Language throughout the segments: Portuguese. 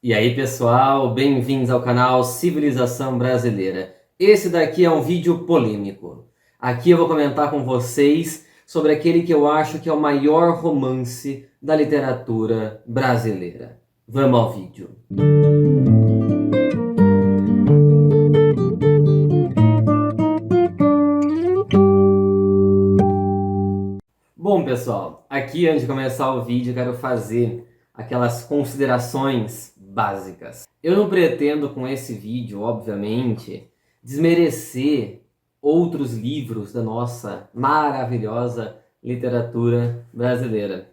E aí pessoal, bem-vindos ao canal Civilização Brasileira. Esse daqui é um vídeo polêmico. Aqui eu vou comentar com vocês sobre aquele que eu acho que é o maior romance da literatura brasileira. Vamos ao vídeo. Bom pessoal, aqui antes de começar o vídeo eu quero fazer aquelas considerações básicas. Eu não pretendo com esse vídeo, obviamente, desmerecer outros livros da nossa maravilhosa literatura brasileira.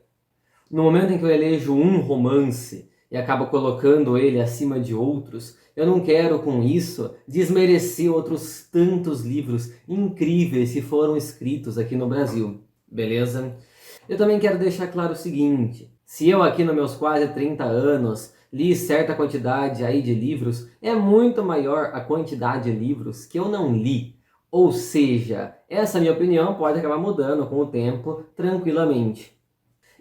No momento em que eu elejo um romance e acabo colocando ele acima de outros, eu não quero com isso desmerecer outros tantos livros incríveis que foram escritos aqui no Brasil, beleza? Eu também quero deixar claro o seguinte: se eu aqui nos meus quase 30 anos li certa quantidade aí de livros, é muito maior a quantidade de livros que eu não li. Ou seja, essa minha opinião pode acabar mudando com o tempo tranquilamente.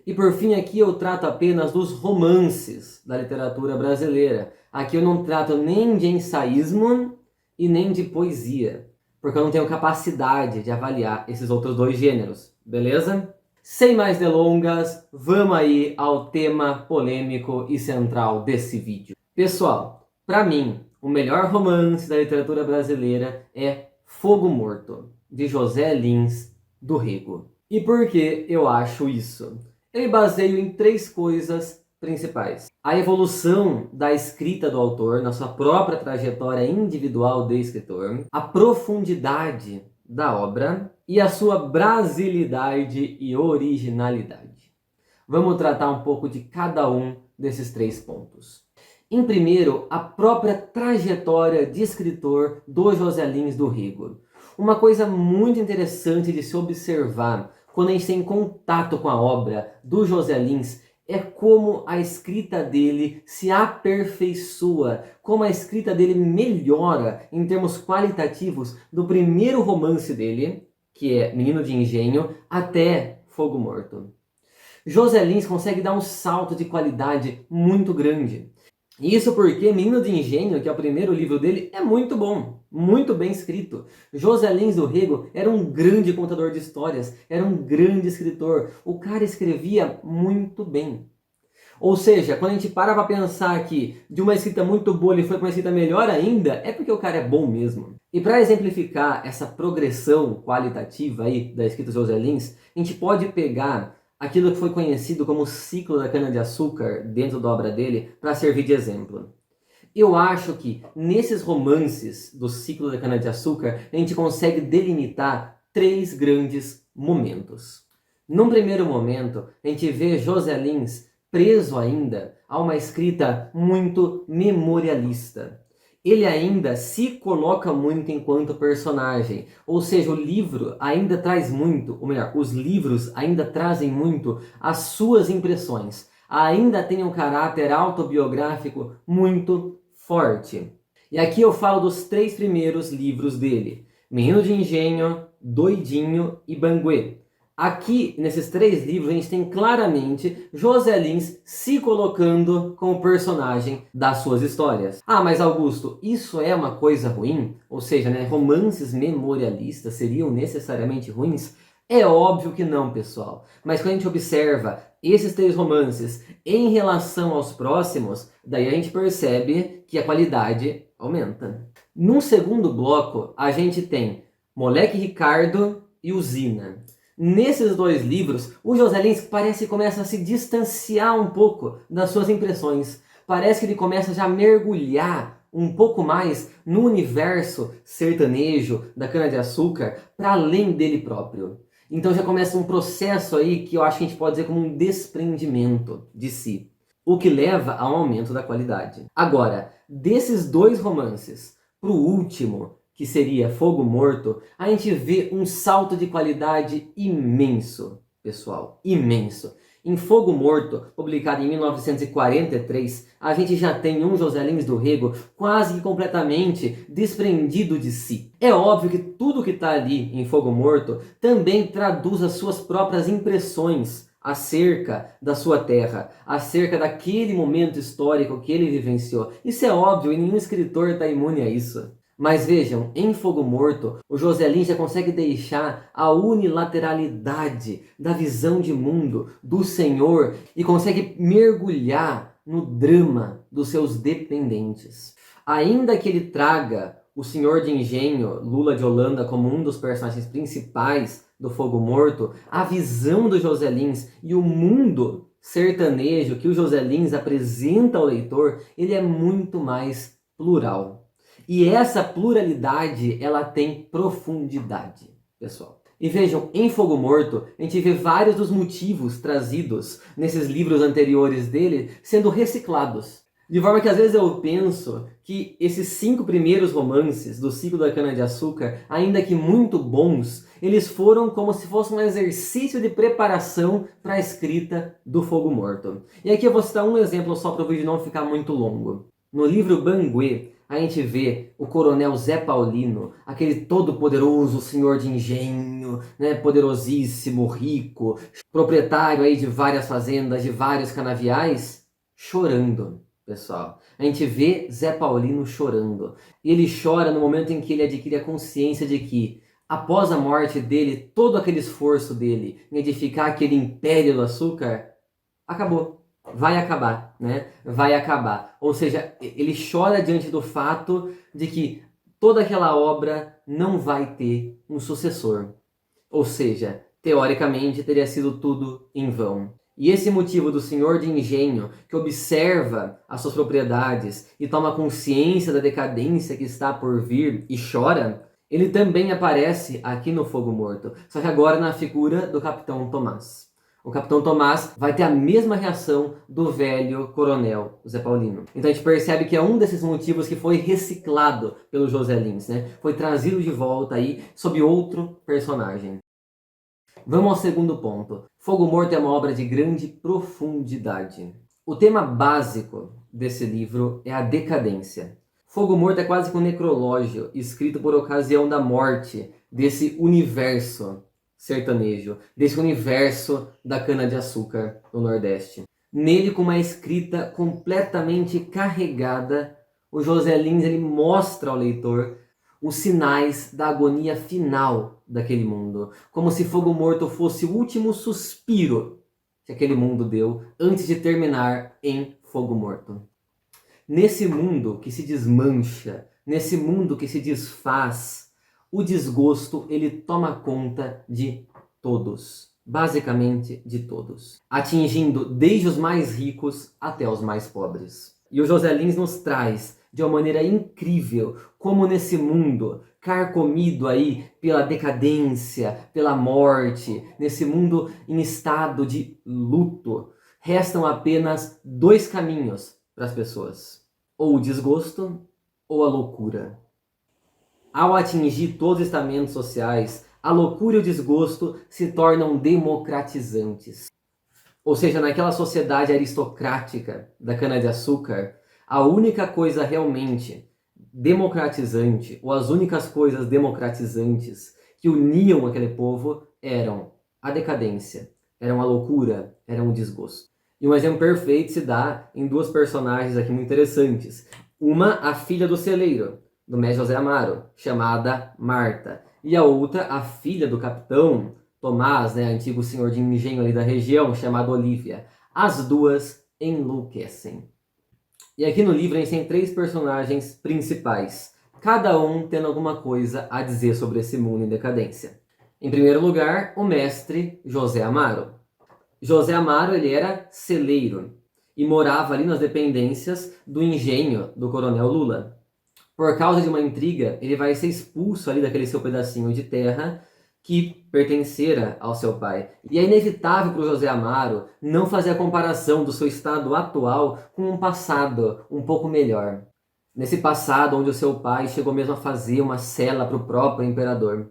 E por fim aqui eu trato apenas dos romances da literatura brasileira. Aqui eu não trato nem de ensaísmo e nem de poesia, porque eu não tenho capacidade de avaliar esses outros dois gêneros, beleza? Sem mais delongas, vamos aí ao tema polêmico e central desse vídeo. Pessoal, para mim, o melhor romance da literatura brasileira é Fogo Morto, de José Lins do Rego. E por que eu acho isso? Eu me baseio em três coisas principais: a evolução da escrita do autor na sua própria trajetória individual de escritor, a profundidade da obra e a sua brasilidade e originalidade. Vamos tratar um pouco de cada um desses três pontos. Em primeiro, a própria trajetória de escritor do José Lins do Rego. Uma coisa muito interessante de se observar quando a gente tem contato com a obra do José Lins é como a escrita dele se aperfeiçoa, como a escrita dele melhora em termos qualitativos do primeiro romance dele, que é Menino de Engenho, até Fogo Morto. José Lins consegue dar um salto de qualidade muito grande. Isso porque Menino de Engenho, que é o primeiro livro dele, é muito bom, muito bem escrito. José Lins do Rego era um grande contador de histórias, era um grande escritor. O cara escrevia muito bem. Ou seja, quando a gente para pensar que de uma escrita muito boa ele foi para uma escrita melhor ainda, é porque o cara é bom mesmo. E para exemplificar essa progressão qualitativa aí da escrita de José Lins, a gente pode pegar aquilo que foi conhecido como ciclo da cana-de-açúcar dentro da obra dele para servir de exemplo. Eu acho que nesses romances do ciclo da cana-de-açúcar a gente consegue delimitar três grandes momentos. Num primeiro momento, a gente vê José Lins preso ainda a uma escrita muito memorialista. Ele ainda se coloca muito enquanto personagem, ou seja, o livro ainda traz muito, ou melhor, os livros ainda trazem muito as suas impressões, ainda tem um caráter autobiográfico muito forte. E aqui eu falo dos três primeiros livros dele: Menino de Engenho, Doidinho e Banguê. Aqui, nesses três livros, a gente tem claramente José Lins se colocando como personagem das suas histórias. Ah, mas Augusto, isso é uma coisa ruim? Ou seja, né, romances memorialistas seriam necessariamente ruins? É óbvio que não, pessoal. Mas quando a gente observa esses três romances em relação aos próximos, daí a gente percebe que a qualidade aumenta. Num segundo bloco, a gente tem Moleque Ricardo e Usina. Nesses dois livros, o José Lins parece que começa a se distanciar um pouco das suas impressões. Parece que ele começa já a mergulhar um pouco mais no universo sertanejo da cana-de-açúcar para além dele próprio. Então já começa um processo aí que eu acho que a gente pode dizer como um desprendimento de si, o que leva a um aumento da qualidade. Agora, desses dois romances para o último, que seria Fogo Morto, a gente vê um salto de qualidade imenso, pessoal, imenso. Em Fogo Morto, publicado em 1943, a gente já tem um José Lins do Rego quase que completamente desprendido de si. É óbvio que tudo que está ali em Fogo Morto também traduz as suas próprias impressões acerca da sua terra, acerca daquele momento histórico que ele vivenciou. Isso é óbvio e nenhum escritor está imune a isso. Mas vejam, em Fogo Morto, o José Lins já consegue deixar a unilateralidade da visão de mundo do Senhor e consegue mergulhar no drama dos seus dependentes. Ainda que ele traga o Senhor de Engenho, Lula de Holanda, como um dos personagens principais do Fogo Morto, a visão do José Lins e o mundo sertanejo que o José Lins apresenta ao leitor, ele é muito mais plural. E essa pluralidade, ela tem profundidade, pessoal. E vejam, em Fogo Morto, a gente vê vários dos motivos trazidos nesses livros anteriores dele sendo reciclados. De forma que às vezes eu penso que esses 5 primeiros romances do ciclo da cana-de-açúcar, ainda que muito bons, eles foram como se fosse um exercício de preparação para a escrita do Fogo Morto. E aqui eu vou citar um exemplo só para o vídeo não ficar muito longo. No livro Banguê, a gente vê o coronel Zé Paulino, aquele todo-poderoso senhor de engenho, né, poderosíssimo, rico, proprietário aí de várias fazendas, de vários canaviais, chorando, pessoal. A gente vê Zé Paulino chorando. E ele chora no momento em que ele adquire a consciência de que, após a morte dele, todo aquele esforço dele em edificar aquele império do açúcar, acabou. Vai acabar, né? Vai acabar. Ou seja, ele chora diante do fato de que toda aquela obra não vai ter um sucessor. Ou seja, teoricamente teria sido tudo em vão. E esse motivo do senhor de engenho, que observa as suas propriedades e toma consciência da decadência que está por vir e chora, ele também aparece aqui no Fogo Morto, só que agora na figura do Capitão Tomás. O Capitão Tomás vai ter a mesma reação do velho coronel Zé Paulino. Então a gente percebe que é um desses motivos que foi reciclado pelo José Lins, né? Foi trazido de volta aí sob outro personagem. Vamos ao segundo ponto. Fogo Morto é uma obra de grande profundidade. O tema básico desse livro é a decadência. Fogo Morto é quase que um necrológio escrito por ocasião da morte desse universo sertanejo, desse universo da cana-de-açúcar no Nordeste. Nele, com uma escrita completamente carregada, o José Lins ele mostra ao leitor os sinais da agonia final daquele mundo, como se Fogo Morto fosse o último suspiro que aquele mundo deu antes de terminar em Fogo Morto. Nesse mundo que se desmancha, nesse mundo que se desfaz, o desgosto ele toma conta de todos, basicamente de todos, atingindo desde os mais ricos até os mais pobres. E o José Lins nos traz de uma maneira incrível como nesse mundo carcomido aí pela decadência, pela morte, nesse mundo em estado de luto, restam apenas 2 caminhos para as pessoas: ou o desgosto ou a loucura. Ao atingir todos os estamentos sociais, a loucura e o desgosto se tornam democratizantes. Ou seja, naquela sociedade aristocrática da cana-de-açúcar, a única coisa realmente democratizante, ou as únicas coisas democratizantes que uniam aquele povo eram a decadência, eram a loucura, eram o desgosto. E um exemplo perfeito se dá em 2 personagens aqui muito interessantes. Uma, a filha do celeiro, do mestre José Amaro, chamada Marta. E a outra, a filha do capitão Tomás, né, antigo senhor de engenho ali da região, chamada Olívia. As 2 enlouquecem. E aqui no livro a gente tem 3 personagens principais, cada um tendo alguma coisa a dizer sobre esse mundo em decadência. Em primeiro lugar, o mestre José Amaro. José Amaro ele era celeiro e morava ali nas dependências do engenho do coronel Lula. Por causa de uma intriga, ele vai ser expulso ali daquele seu pedacinho de terra que pertencera ao seu pai. E é inevitável para o José Amaro não fazer a comparação do seu estado atual com um passado um pouco melhor. Nesse passado onde o seu pai chegou mesmo a fazer uma cela para o próprio imperador.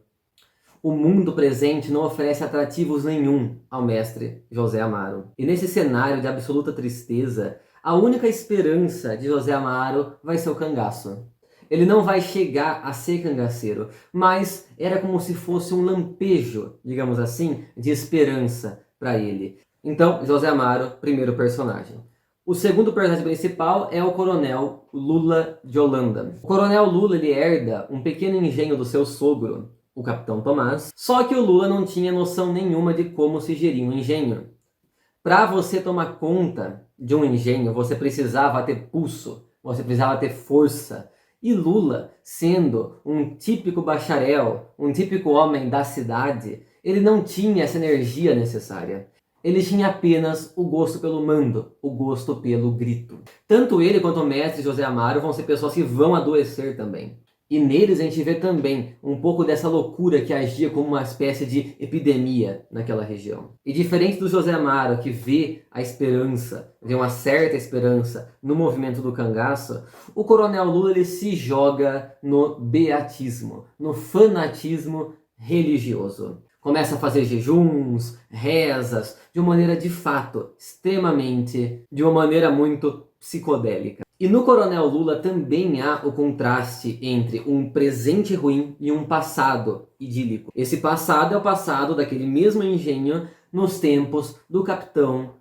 O mundo presente não oferece atrativos nenhum ao mestre José Amaro. E nesse cenário de absoluta tristeza, a única esperança de José Amaro vai ser o cangaço. Ele não vai chegar a ser cangaceiro, mas era como se fosse um lampejo, digamos assim, de esperança para ele. Então, José Amaro, primeiro personagem. O segundo personagem principal é o Coronel Lula de Holanda. O Coronel Lula ele herda um pequeno engenho do seu sogro, o Capitão Tomás, só que o Lula não tinha noção nenhuma de como se geria um engenho. Para você tomar conta de um engenho, você precisava ter pulso, você precisava ter força. E Lula, sendo um típico bacharel, um típico homem da cidade, ele não tinha essa energia necessária. Ele tinha apenas o gosto pelo mando, o gosto pelo grito. Tanto ele quanto o mestre José Amaro vão ser pessoas que vão adoecer também. E neles a gente vê também um pouco dessa loucura que agia como uma espécie de epidemia naquela região. E diferente do José Amaro, que vê a esperança, vê uma certa esperança no movimento do cangaço, o Coronel Lula ele se joga no beatismo, no fanatismo religioso. Começa a fazer jejuns, rezas, de uma maneira de fato, de uma maneira muito psicodélica. E no Coronel Lula também há o contraste entre um presente ruim e um passado idílico. Esse passado é o passado daquele mesmo engenho nos tempos do Capitão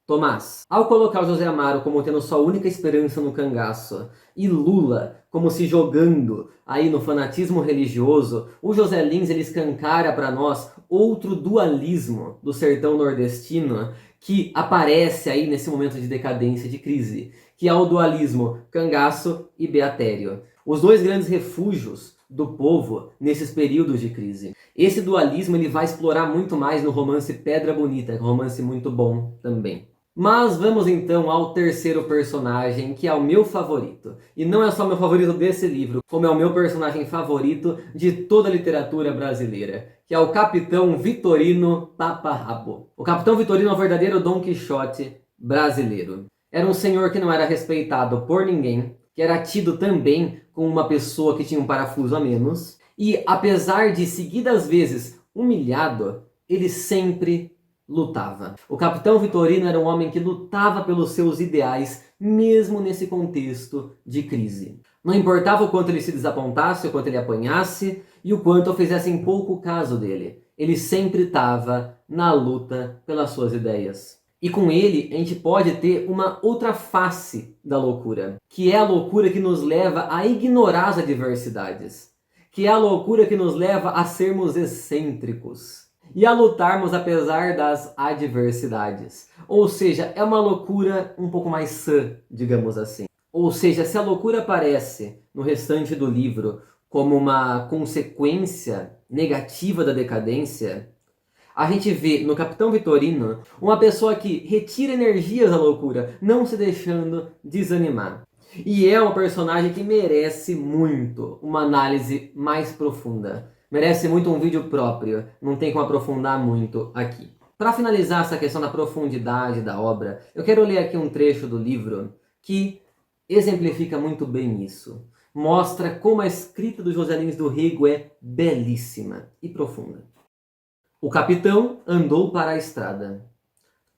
Tomás. Ao colocar o José Amaro como tendo sua única esperança no cangaço e Lula como se jogando aí no fanatismo religioso, o José Lins ele escancara para nós outro dualismo do sertão nordestino que aparece aí nesse momento de decadência, de crise, que é o dualismo cangaço e beatério. Os dois grandes refúgios do povo nesses períodos de crise. Esse dualismo ele vai explorar muito mais no romance Pedra Bonita, que é um romance muito bom também. Mas vamos então ao terceiro personagem, que é o meu favorito. E não é só meu favorito desse livro, como é o meu personagem favorito de toda a literatura brasileira, que é o Capitão Vitorino Paparrabo. O Capitão Vitorino é o verdadeiro Dom Quixote brasileiro. Era um senhor que não era respeitado por ninguém, que era tido também como uma pessoa que tinha um parafuso a menos. E apesar de seguidas vezes humilhado, ele sempre lutava. O Capitão Vitorino era um homem que lutava pelos seus ideais, mesmo nesse contexto de crise. Não importava o quanto ele se desapontasse, o quanto ele apanhasse e o quanto fizessem pouco caso dele. Ele sempre estava na luta pelas suas ideias. E com ele, a gente pode ter uma outra face da loucura, que é a loucura que nos leva a ignorar as adversidades, que é a loucura que nos leva a sermos excêntricos e a lutarmos apesar das adversidades. Ou seja, é uma loucura um pouco mais sã, digamos assim. Ou seja, se a loucura aparece no restante do livro como uma consequência negativa da decadência, a gente vê no Capitão Vitorino uma pessoa que retira energias da loucura, não se deixando desanimar. E é um personagem que merece muito uma análise mais profunda. Merece muito um vídeo próprio, não tem como aprofundar muito aqui. Para finalizar essa questão da profundidade da obra, eu quero ler aqui um trecho do livro que exemplifica muito bem isso. Mostra como a escrita do José Lins do Rego é belíssima e profunda. O capitão andou para a estrada.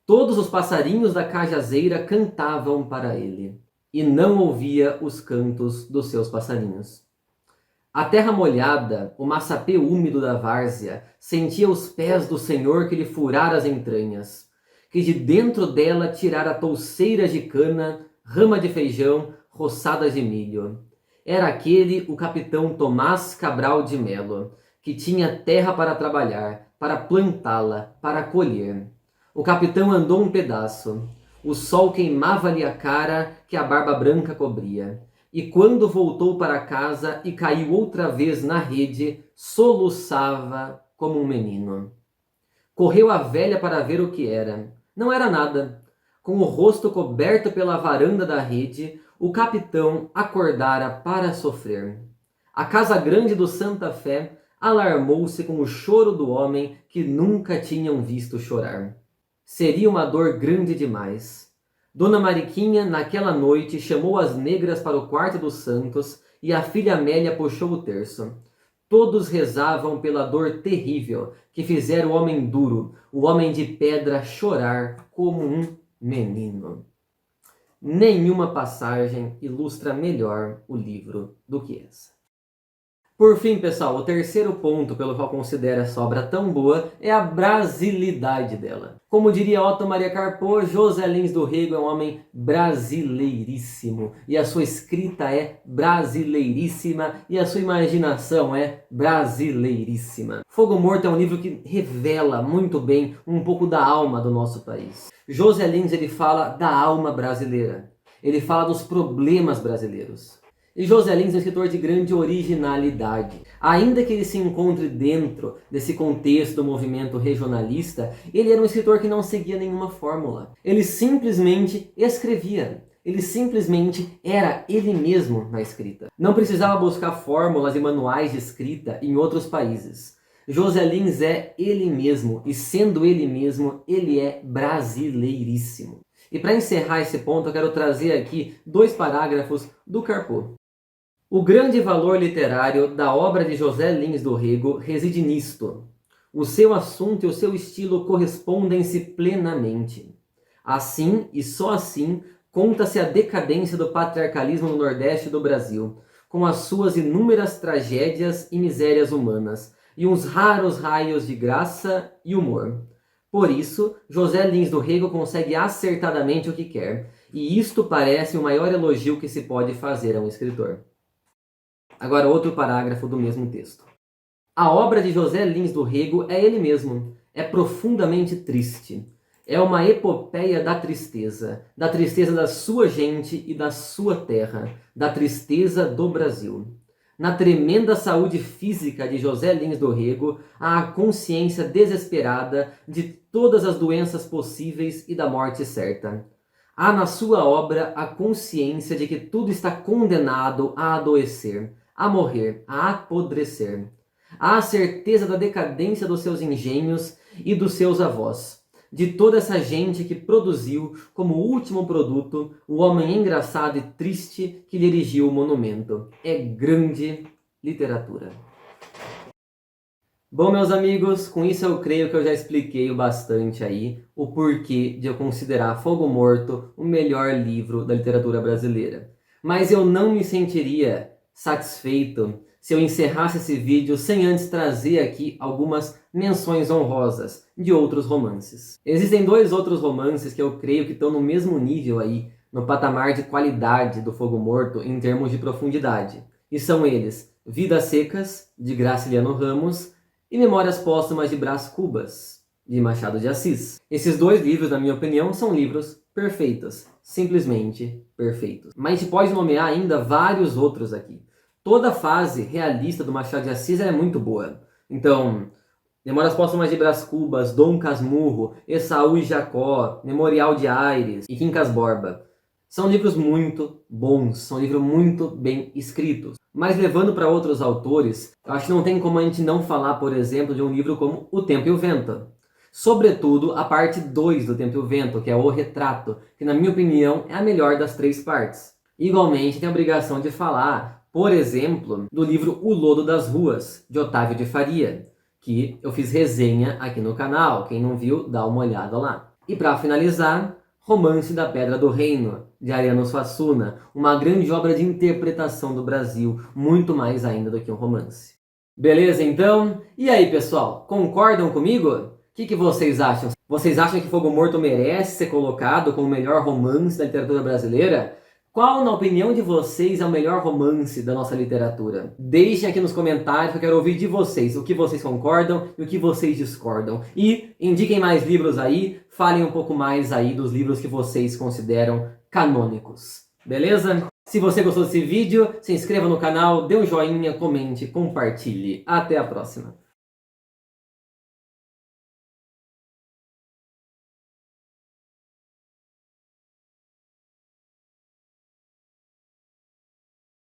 Todos os passarinhos da cajazeira cantavam para ele, e não ouvia os cantos dos seus passarinhos. A terra molhada, o maçapê úmido da várzea, sentia os pés do senhor que lhe furara as entranhas, que de dentro dela tirara touceiras de cana, rama de feijão, roçadas de milho. Era aquele o capitão Tomás Cabral de Melo, que tinha terra para trabalhar, para plantá-la, para colher. O capitão andou um pedaço. O sol queimava-lhe a cara que a barba branca cobria. E quando voltou para casa e caiu outra vez na rede, soluçava como um menino. Correu a velha para ver o que era. Não era nada. Com o rosto coberto pela varanda da rede, o capitão acordara para sofrer. A casa grande do Santa Fé alarmou-se com o choro do homem que nunca tinham visto chorar. Seria uma dor grande demais. Dona Mariquinha, naquela noite, chamou as negras para o quarto dos santos e a filha Amélia puxou o terço. Todos rezavam pela dor terrível que fizera o homem duro, o homem de pedra, chorar como um menino. Nenhuma passagem ilustra melhor o livro do que essa. Por fim, pessoal, o terceiro ponto pelo qual considero essa obra tão boa é a brasilidade dela. Como diria Otto Maria Carpo, José Lins do Rego é um homem brasileiríssimo. E a sua escrita é brasileiríssima e a sua imaginação é brasileiríssima. Fogo Morto é um livro que revela muito bem um pouco da alma do nosso país. José Lins, ele fala da alma brasileira. Ele fala dos problemas brasileiros. E José Lins é um escritor de grande originalidade. Ainda que ele se encontre dentro desse contexto do movimento regionalista, ele era um escritor que não seguia nenhuma fórmula. Ele simplesmente escrevia. Ele simplesmente era ele mesmo na escrita. Não precisava buscar fórmulas e manuais de escrita em outros países. José Lins é ele mesmo, e sendo ele mesmo, ele é brasileiríssimo. E para encerrar esse ponto, eu quero trazer aqui 2 parágrafos do Carpo. O grande valor literário da obra de José Lins do Rego reside nisto. O seu assunto e o seu estilo correspondem-se plenamente. Assim, e só assim, conta-se a decadência do patriarcalismo no Nordeste do Brasil, com as suas inúmeras tragédias e misérias humanas, e uns raros raios de graça e humor. Por isso, José Lins do Rego consegue acertadamente o que quer, e isto parece o maior elogio que se pode fazer a um escritor. Agora outro parágrafo do mesmo texto. A obra de José Lins do Rego é ele mesmo, é profundamente triste. É uma epopeia da tristeza da sua gente e da sua terra, da tristeza do Brasil. Na tremenda saúde física de José Lins do Rego, há a consciência desesperada de todas as doenças possíveis e da morte certa. Há na sua obra a consciência de que tudo está condenado a adoecer, a morrer, a apodrecer. Há a certeza da decadência dos seus engenhos e dos seus avós, de toda essa gente que produziu como último produto o homem engraçado e triste que lhe erigiu o monumento. É grande literatura. Bom, meus amigos, com isso eu creio que eu já expliquei bastante aí o porquê de eu considerar Fogo Morto o melhor livro da literatura brasileira. Mas eu não me sentiria satisfeito se eu encerrasse esse vídeo sem antes trazer aqui algumas menções honrosas de outros romances. Existem 2 outros romances que eu creio que estão no mesmo nível aí, no patamar de qualidade do Fogo Morto em termos de profundidade. E são eles Vidas Secas, de Graciliano Ramos, e Memórias Póstumas de Brás Cubas, de Machado de Assis. Esses 2 livros, na minha opinião, são livros perfeitos, simplesmente perfeitos. Mas a gente pode nomear ainda vários outros aqui. Toda a fase realista do Machado de Assis é muito boa. Então, Memórias Póstumas de Brás Cubas, Dom Casmurro, Esaú e Jacó, Memorial de Aires e Quincas Borba. São livros muito bons, são livros muito bem escritos. Mas levando para outros autores, eu acho que não tem como a gente não falar, por exemplo, de um livro como O Tempo e o Vento. Sobretudo a parte 2 do Tempo e o Vento, que é O Retrato, que na minha opinião é a melhor das 3 partes. Igualmente tem a obrigação de falar, por exemplo, do livro O Lodo das Ruas, de Otávio de Faria, que eu fiz resenha aqui no canal. Quem não viu, dá uma olhada lá. E para finalizar, Romance da Pedra do Reino, de Ariano Suassuna, uma grande obra de interpretação do Brasil, muito mais ainda do que um romance. Beleza, então? E aí, pessoal, concordam comigo? O que vocês acham? Vocês acham que Fogo Morto merece ser colocado como o melhor romance da literatura brasileira? Qual, na opinião de vocês, é o melhor romance da nossa literatura? Deixem aqui nos comentários que eu quero ouvir de vocês o que vocês concordam e o que vocês discordam. E indiquem mais livros aí, falem um pouco mais aí dos livros que vocês consideram canônicos. Beleza? Se você gostou desse vídeo, se inscreva no canal, dê um joinha, comente, compartilhe. Até a próxima!